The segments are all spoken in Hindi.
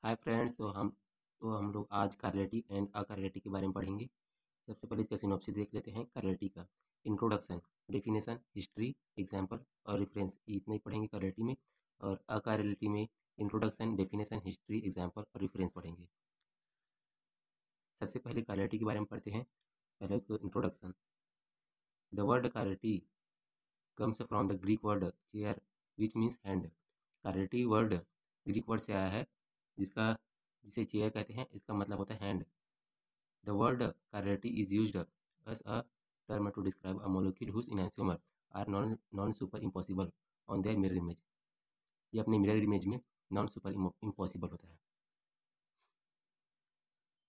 Hi friends. तो हम लोग आज कार्लेटी एंड अकार्लेटी के बारे में पढ़ेंगे। सबसे पहले इसका सिनॉप्सिस देख लेते हैं। कार्लेटी का इंट्रोडक्शन, डेफिनेशन, हिस्ट्री, एग्जाम्पल और रेफरेंस, इतना ही पढ़ेंगे कार्लेटी में। और अकार्लेटी में इंट्रोडक्शन, डेफिनेशन, हिस्ट्री, एग्जाम्पल और रेफरेंस पढ़ेंगे। सबसे पहले कार्लेटी के बारे में पढ़ते हैं। पहले उसको introduction. The word chirality comes from the Greek word cheir which means hand. Chirality word Greek word से आया है जिसे चेयर कहते हैं। इसका मतलब होता है hand. The word chirality is used as a term to describe a molecule whose enantiomer are non-superimposable on their mirror image। ये अपने मिरर इमेज में नॉन सुपर इम्पॉसिबल होता है।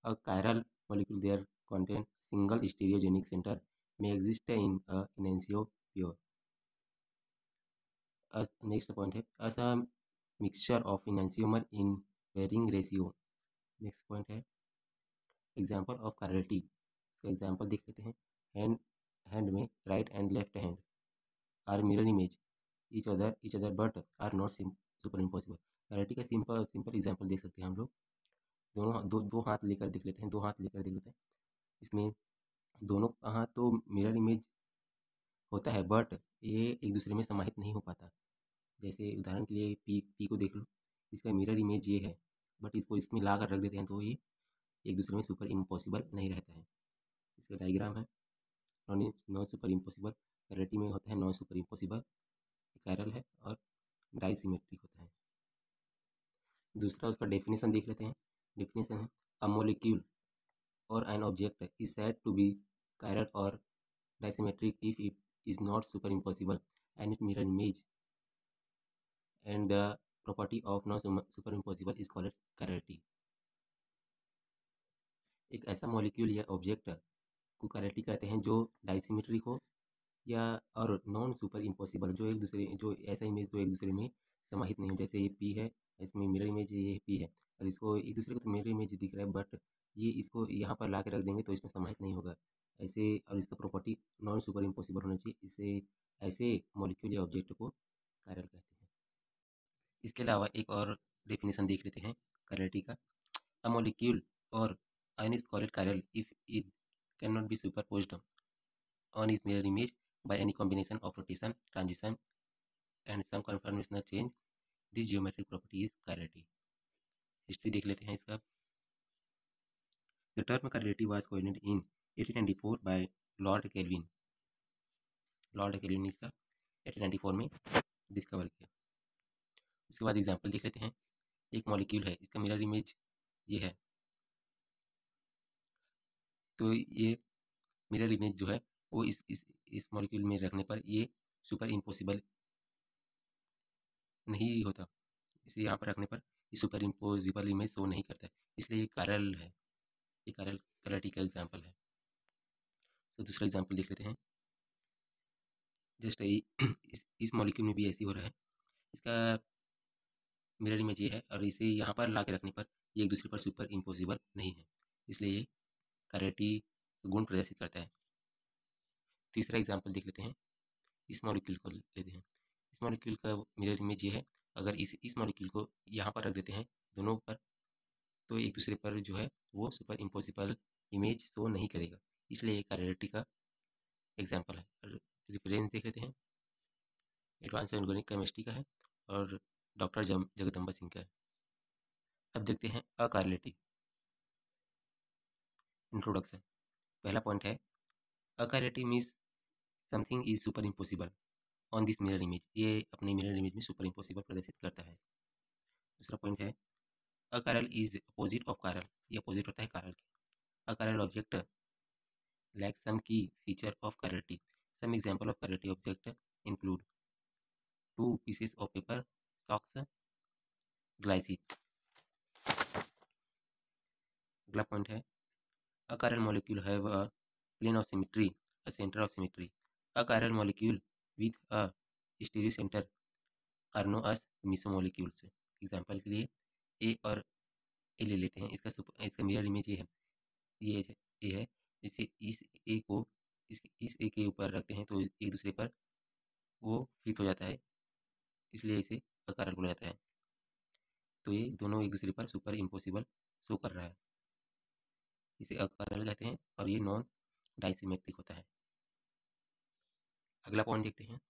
A chiral molecule there contain single stereogenic center may exist in a enantiomer। Next point है as a mixture of enantiomer in varying ratio। Next point है एग्जाम्पल ऑफ chirality। इसका एग्जाम्पल देख लेते हैं। हैंड में right and left hand are mirror image each other but are not super impossible. chirality का सिंपल एग्जाम्पल देख सकते हैं हम लोग। दोनों दो हाथ लेकर देख लेते हैं। दो हाथ लेकर देख लेते हैं। इसमें दोनों हाथ तो मिरर इमेज होता है बट ये एक दूसरे में समाहित नहीं हो पाता। जैसे उदाहरण के लिए पी को देख लो। इसका मिरर इमेज ये है बट इसको इसमें ला कर रख देते हैं तो ये एक दूसरे में सुपर इम्पॉसिबल नहीं रहता है। इसका डायग्राम है। नॉन सुपर इम्पॉसिबल चैरिटी में होता है नॉन सुपर इम्पॉसिबल, कायरल है और डाइसिमेट्रिक होता है। दूसरा उसका डेफिनेशन देख लेते हैं। डेफिनेशन है a molecule or an object is said to be chiral or dissymmetric if it is not super impossible and it mirror image and the property of non super impossible is called chirality. एक ऐसा मॉलिक्यूल या ऑब्जेक्ट को कायरलिटी कहते हैं जो डाइसिमेट्रिक हो या और नॉन सुपर इम्पॉसिबल, जो ऐसा इमेज जो एक दूसरे में समाहित नहीं हो। जैसे ये पी है, इसमें मिरर इमेज ये पी है और इसको एक दूसरे को तो मिरर इमेज दिख रहा है बट ये इसको यहाँ पर ला के रख देंगे तो इसमें समाहित नहीं होगा ऐसे। और इसका प्रॉपर्टी नॉन सुपर इम्पॉसिबल होना चाहिए। इसे ऐसे मॉलिक्यूल या ऑब्जेक्ट को कायरल कहते हैं। इसके अलावा एक और डेफिनेशन देख लेते हैं कायरलिटी का। अ मॉलिक्यूल और ion is called chiral if it cannot be superposed on its mirror image by any combination of rotation, transition and some conformational change। This geometric property is chirality। History देख लेते हैं इसका। The term chirality was coined in 1894 by Lord kelvin. Lord kelvin ने इसका 1894 में डिस्कवर किया। उसके बाद एग्जाम्पल देख लेते हैं। एक मॉलिक्यूल है, इसका मिरर इमेज ये है, तो ये मिरर इमेज जो है वो इस मॉलिक्यूल में रखने पर ये सुपर इम्पॉसिबल नहीं होता। इसे यहाँ पर रखने पर ये सुपर इम्पोजिबल इमेज शो नहीं करता है, इसलिए ये कारल है। ये कारलिटी का एग्जाम्पल है। तो दूसरा एग्जाम्पल देख लेते हैं। जस्ट इस मॉलिक्यूल में भी ऐसी हो रहा है। इसका मिरर इमेज ये है और इसे यहाँ पर ला के रखने पर ये एक दूसरे पर सुपर इम्पोजिबल नहीं है, इसलिए ये कारलिटी गुण प्रदर्शित करता है। तीसरा एग्जाम्पल देख लेते हैं। इस मॉलिक्यूल को लेते हैं। इस मॉलिक्यूल का मिरर इमेज ये है। अगर इस मॉलिक्यूल को यहाँ पर रख देते हैं दोनों पर तो एक दूसरे पर जो है वो सुपर इम्पॉसिबल इमेज शो नहीं करेगा, इसलिए ये कारलिटी का एग्जाम्पल है। रेफरेंस देख लेते हैं। एडवांस ऑर्गेनिक केमिस्ट्री का है और डॉक्टर जगदम्बा सिंह का है। अब देखते हैं अकार्लेटी। इंट्रोडक्शन। पहला पॉइंट है achirality means something is super impossible on this mirror image. ये अपने मिरर इमेज में सुपर इम्पॉसिबल प्रदर्शित करता है। दूसरा पॉइंट है अकारल इज अपोजिट ऑफ कारल। ये अपोजिट होता है कारल के। अकारल object lack some key feature of chirality. Some example of chirality object include 2 pieces of paper, socks, glycine. अगला पॉइंट है a chiral molecule have a plane of symmetry, a center of symmetry। A chiral molecule with a stereocenter are known as mesomolecules। Example के लिए ए और ए ले लेते हैं। इसका मिरर इमेज ये है, ये है। इसे इस ए को इस ए के ऊपर रखते हैं तो एक दूसरे पर वो फिट हो जाता है, इसलिए इसे अकारण बोला जाता है। तो ये दोनों एक दूसरे पर सुपर इम्पोसिबल शो कर रहा है, इसे अकार्यल कहते हैं और ये नॉन डाइसिमेट्रिक होता है। अगला पॉइंट देखते हैं,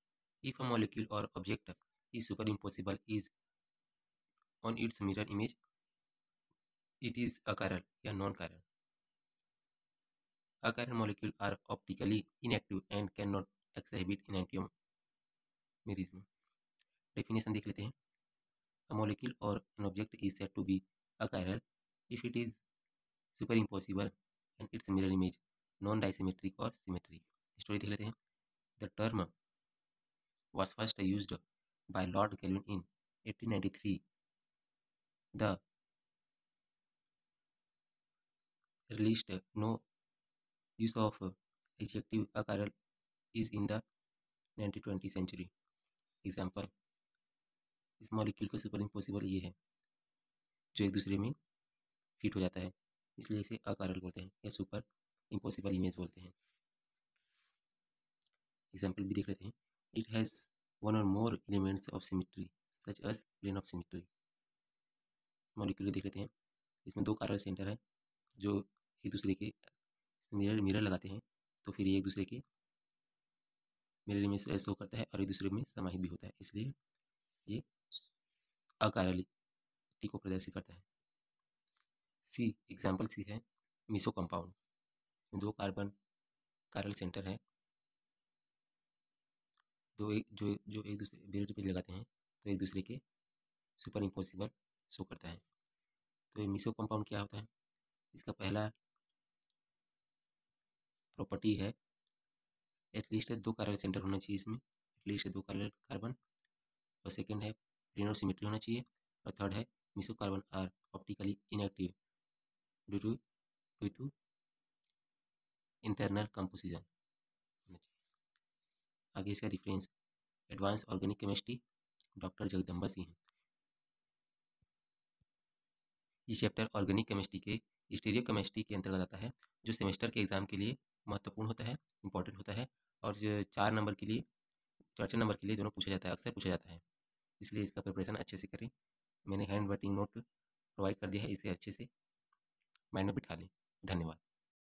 if a molecule or object is super impossible is on its mirror image it is achiral या non chiral. Achiral molecule are optically inactive and can not exhibit enantiomerism. Definition देख लेते हैं, a molecule or an object is said to be achiral if it is superimpossible and its mirror image non-disymmetric or symmetric. Story देख लेते हैं, the term was first used by Lord Kelvin in 1893. The earliest no use of adjective achiral is in the 19th century. Example, इस मॉलिक्यूल का सुपर इम्पोसिबल ये है जो एक दूसरे में फिट हो जाता है, इसलिए इसे अकार्यल बोलते हैं या सुपर इम्पोसिबल इमेज बोलते हैं। एग्जाम्पल भी देख लेते हैं, it has one or more elements of symmetry such as plane of symmetry. Molecule को देख लेते हैं, इसमें दो कार्बन सेंटर है जो एक दूसरे के मिरर लगाते हैं, तो फिर ये एक दूसरे के मिरर में शो करता है और एक दूसरे में समाहित भी होता है, इसलिए ये अकार्यलिटी को प्रदर्शित करता है। सी एग्जाम्पल सी है मिसो कंपाउंड, इसमें दो कार्बन सेंटर है जो एक दूसरे मिरर पे लगाते हैं तो एक दूसरे के सुपर इम्पोसिबल शो करता है। तो ये मिसो कंपाउंड क्या होता है, इसका पहला प्रॉपर्टी है एटलीस्ट दो कार्बन सेंटर होना चाहिए, इसमें एटलीस्ट दो कार्बन, और सेकंड है प्लेनर सिमेट्री होना चाहिए, और थर्ड है meso carbon are optically inactive due to internal composition होना चाहिए। आगे इसका reference advance organic chemistry doctor Jagdamba Singh. ये चैप्टर ऑर्गेनिक केमिस्ट्री के स्टीरियो केमिस्ट्री के अंतर्गत आता है, जो सेमेस्टर के एग्जाम के लिए महत्वपूर्ण होता है, इंपॉर्टेंट होता है, और जो 4 नंबर के लिए 4 नंबर के लिए दोनों पूछा जाता है, अक्सर पूछा जाता है, इसलिए इसका प्रिपरेशन अच्छे से करें। मैंने हैंड राइटिंग नोट प्रोवाइड कर दिया है, इसे अच्छे से माइंड में बिठा लें। धन्यवाद।